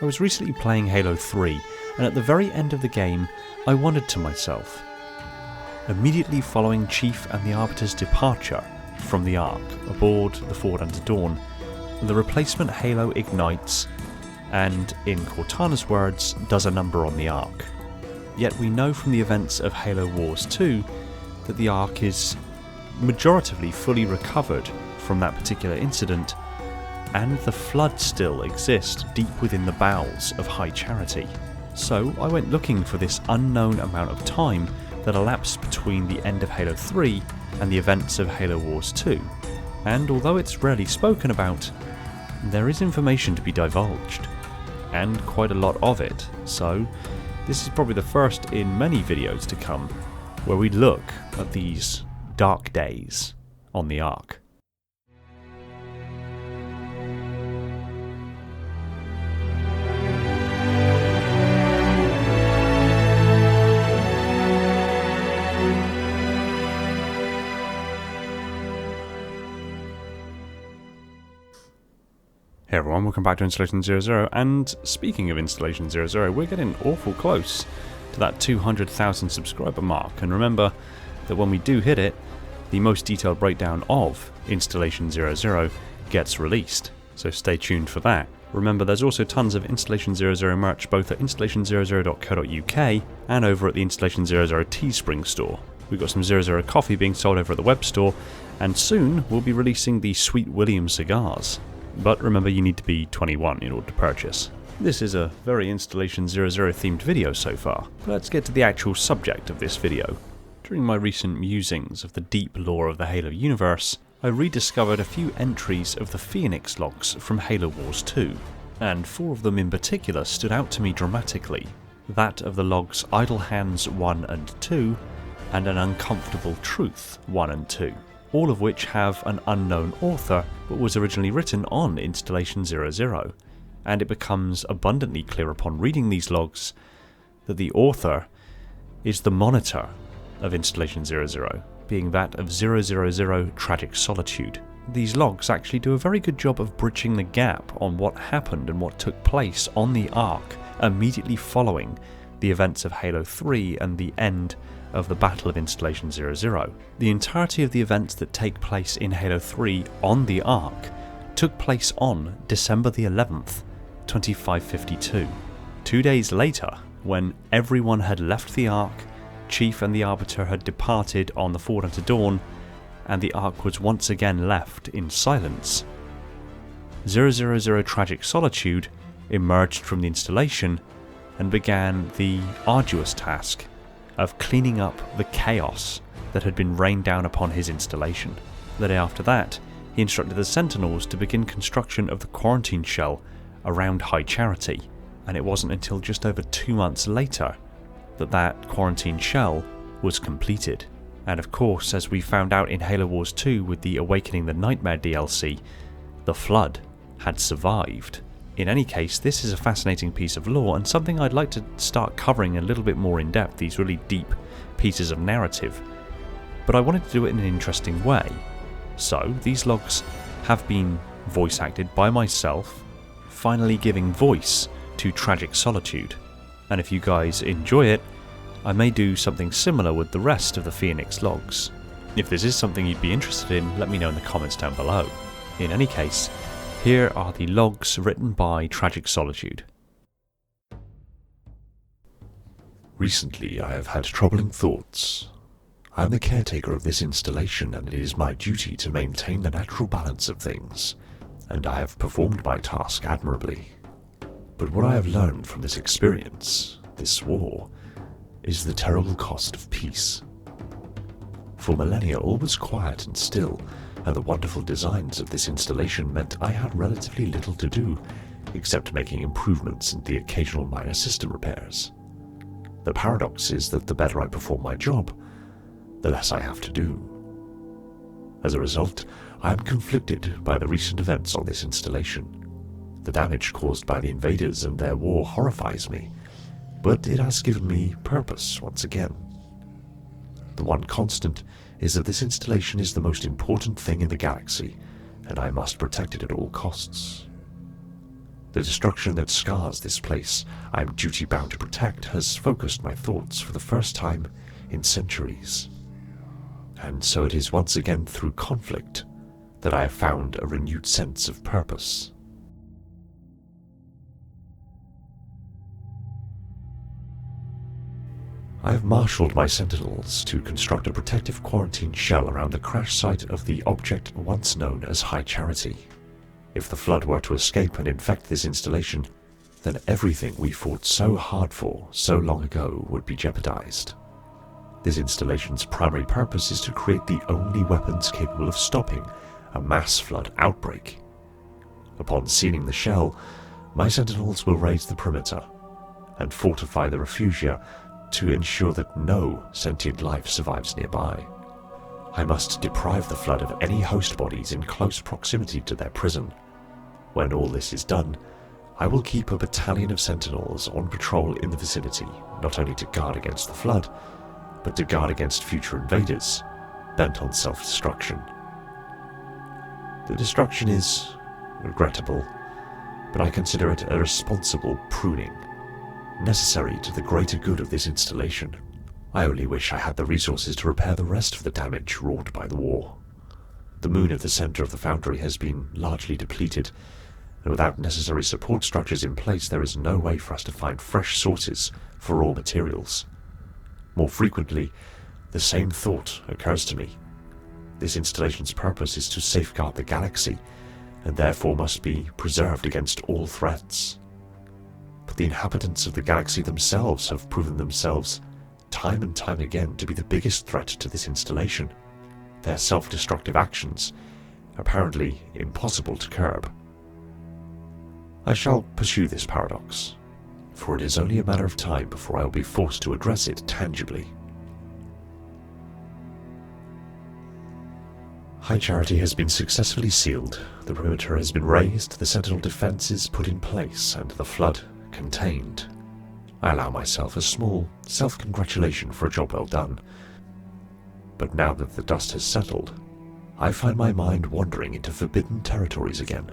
I was recently playing Halo 3, and at the very end of the game, I wondered to myself, immediately following Chief and the Arbiter's departure from the Ark aboard the Forward Unto Dawn, the replacement Halo ignites and, in Cortana's words, does a number on the Ark. Yet we know from the events of Halo Wars 2 that the Ark is majoritively fully recovered from that particular incident, and the Flood still exists deep within the bowels of High Charity. So I went looking for this unknown amount of time that elapsed between the end of Halo 3 and the events of Halo Wars 2, and although it's rarely spoken about, there is information to be divulged, and quite a lot of it, so this is probably the first in many videos to come where we look at these dark days on the Ark. Hey everyone, welcome back to Installation 00, and speaking of Installation 00, we're getting awful close to that 200,000 subscriber mark, and remember that when we do hit it, the most detailed breakdown of Installation 00 gets released, so stay tuned for that. Remember, there's also tons of Installation 00 merch both at installation00.co.uk and over at the Installation 00 Teespring store. We've got some 00 coffee being sold over at the web store, and soon we'll be releasing the Sweet William cigars. But remember, you need to be 21 in order to purchase. This is a very Installation 00 themed video so far, but let's get to the actual subject of this video. During my recent musings of the deep lore of the Halo universe, I rediscovered a few entries of the Phoenix logs from Halo Wars 2, and 4 of them in particular stood out to me dramatically. That of the logs Idle Hands 1 and 2, and An Uncomfortable Truth 1 and 2. All of which have an unknown author, but was originally written on Installation 00, and it becomes abundantly clear upon reading these logs that the author is the monitor of Installation 00, being that of 000 Tragic Solitude. These logs actually do a very good job of bridging the gap on what happened and what took place on the Ark immediately following the events of Halo 3 and the end of the Battle of Installation 00. The entirety of the events that take place in Halo 3 on the Ark took place on December the 11th, 2552. 2 days later, when everyone had left the Ark, Chief and the Arbiter had departed on the Forward Unto Dawn, and the Ark was once again left in silence, 000 Tragic Solitude emerged from the installation and began the arduous task of cleaning up the chaos that had been rained down upon his installation. The day after that, he instructed the Sentinels to begin construction of the quarantine shell around High Charity, and it wasn't until just over 2 months later that that quarantine shell was completed. And of course, as we found out in Halo Wars 2 with the Awakening the Nightmare DLC, the Flood had survived. In any case, this is a fascinating piece of lore and something I'd like to start covering a little bit more in depth, these really deep pieces of narrative. But I wanted to do it in an interesting way. So, these logs have been voice acted by myself, finally giving voice to Tragic Solitude. And if you guys enjoy it, I may do something similar with the rest of the Phoenix logs. If this is something you'd be interested in, let me know in the comments down below. In any case, here are the logs written by Tragic Solitude. Recently I have had troubling thoughts. I am the caretaker of this installation, and it is my duty to maintain the natural balance of things, and I have performed my task admirably. But what I have learned from this experience, this war, is the terrible cost of peace. For millennia all was quiet and still, and the wonderful designs of this installation meant I had relatively little to do, except making improvements and the occasional minor system repairs. The paradox is that the better I perform my job, the less I have to do. As a result, I am conflicted by the recent events on this installation. The damage caused by the invaders and their war horrifies me, but it has given me purpose once again. The one constant is that this installation is the most important thing in the galaxy, and I must protect it at all costs. The destruction that scars this place I am duty-bound to protect has focused my thoughts for the first time in centuries. And so it is once again through conflict that I have found a renewed sense of purpose. I have marshaled my sentinels to construct a protective quarantine shell around the crash site of the object once known as High Charity. If the Flood were to escape and infect this installation, then everything we fought so hard for so long ago would be jeopardized. This installation's primary purpose is to create the only weapons capable of stopping a mass flood outbreak. Upon sealing the shell, my sentinels will raise the perimeter and fortify the refugia to ensure that no sentient life survives nearby. I must deprive the Flood of any host bodies in close proximity to their prison. When all this is done, I will keep a battalion of sentinels on patrol in the vicinity, not only to guard against the Flood, but to guard against future invaders, bent on self-destruction. The destruction is regrettable, but I consider it a responsible pruning, necessary to the greater good of this installation. I only wish I had the resources to repair the rest of the damage wrought by the war. The moon at the center of the foundry has been largely depleted, and without necessary support structures in place, there is no way for us to find fresh sources for raw materials. More frequently, the same thought occurs to me. This installation's purpose is to safeguard the galaxy, and therefore must be preserved against all threats. But the inhabitants of the galaxy themselves have proven themselves time and time again to be the biggest threat to this installation. Their self-destructive actions apparently impossible to curb. I shall pursue this paradox, for it is only a matter of time before I will be forced to address it tangibly. High Charity has been successfully sealed, the perimeter has been raised, the sentinel defenses put in place, and the Flood contained. I allow myself a small self-congratulation for a job well done. But now that the dust has settled, I find my mind wandering into forbidden territories again.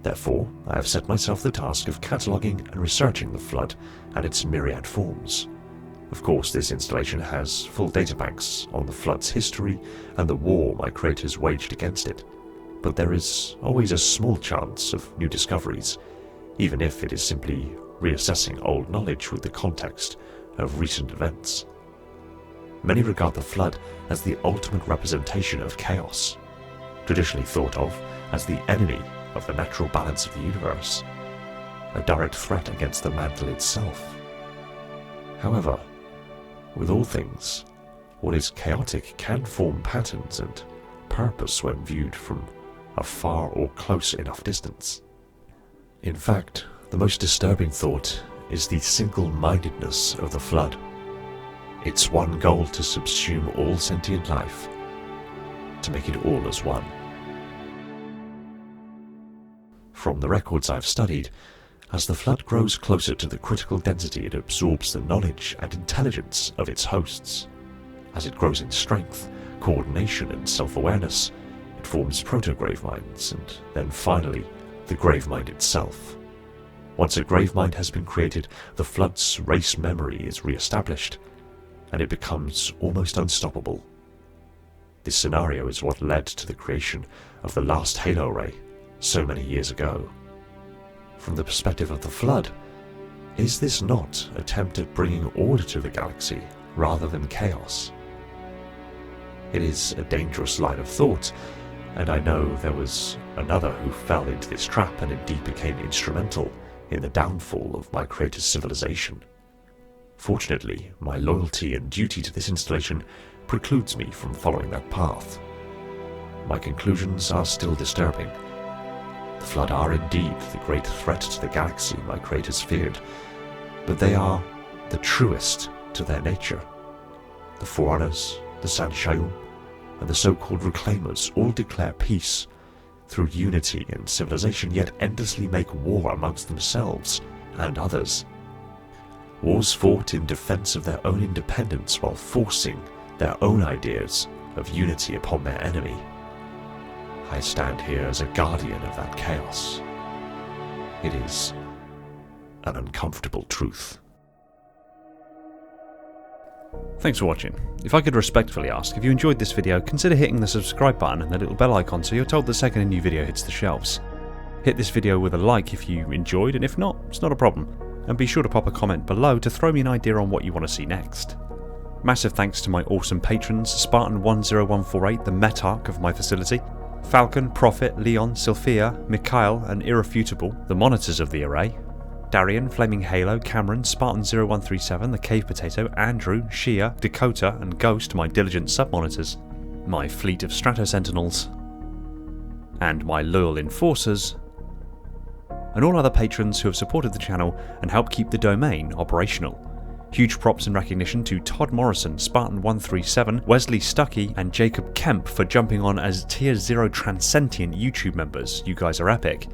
Therefore, I have set myself the task of cataloguing and researching the Flood and its myriad forms. Of course, this installation has full databanks on the Flood's history and the war my creators waged against it, but there is always a small chance of new discoveries, even if it is simply reassessing old knowledge with the context of recent events. Many regard the Flood as the ultimate representation of chaos, traditionally thought of as the enemy of the natural balance of the universe, a direct threat against the mantle itself. However, with all things, what is chaotic can form patterns and purpose when viewed from a far or close enough distance. In fact, the most disturbing thought is the single-mindedness of the Flood. Its one goal to subsume all sentient life, to make it all as one. From the records I've studied, as the Flood grows closer to the critical density, it absorbs the knowledge and intelligence of its hosts. As it grows in strength, coordination, and self-awareness, it forms proto-graveminds, and then finally, the gravemind itself. Once a gravemind has been created, the Flood's race memory is re-established, and it becomes almost unstoppable. This scenario is what led to the creation of the last Halo Ray so many years ago. From the perspective of the Flood, is this not an attempt at bringing order to the galaxy rather than chaos? It is a dangerous line of thought, and I know there was another who fell into this trap and indeed became instrumental in the downfall of my creator's civilization. Fortunately, my loyalty and duty to this installation precludes me from following that path. My conclusions are still disturbing. The Flood are indeed the great threat to the galaxy my creators feared, but they are the truest to their nature. The Forerunners, the Sanshayum, and the so-called Reclaimers all declare peace through unity and civilization, yet endlessly make war amongst themselves and others. Wars fought in defense of their own independence while forcing their own ideas of unity upon their enemy. I stand here as a guardian of that chaos. It is an uncomfortable truth. Thanks for watching. If I could respectfully ask, if you enjoyed this video, consider hitting the subscribe button and the little bell icon so you're told the second a new video hits the shelves. Hit this video with a like if you enjoyed, and if not, it's not a problem. And be sure to pop a comment below to throw me an idea on what you want to see next. Massive thanks to my awesome patrons, Spartan10148, the Metarch of my facility, Falcon, Prophet, Leon, Sylphia, Mikhail and Irrefutable, the monitors of the array, Darian, Flaming Halo, Cameron, Spartan0137, the Cave Potato, Andrew, Shia, Dakota and Ghost, my diligent sub-monitors, my fleet of Strato Sentinels, and my loyal enforcers, and all other patrons who have supported the channel and helped keep the domain operational. Huge props and recognition to Todd Morrison, Spartan137, Wesley Stuckey and Jacob Kemp for jumping on as Tier 0 Transcendent YouTube members. You guys are epic.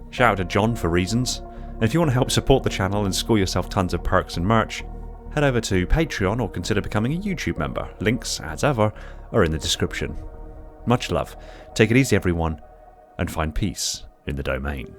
Shout out to John for reasons. And if you want to help support the channel and score yourself tons of perks and merch, head over to Patreon or consider becoming a YouTube member. Links, as ever, are in the description. Much love. Take it easy everyone, and find peace in the domain.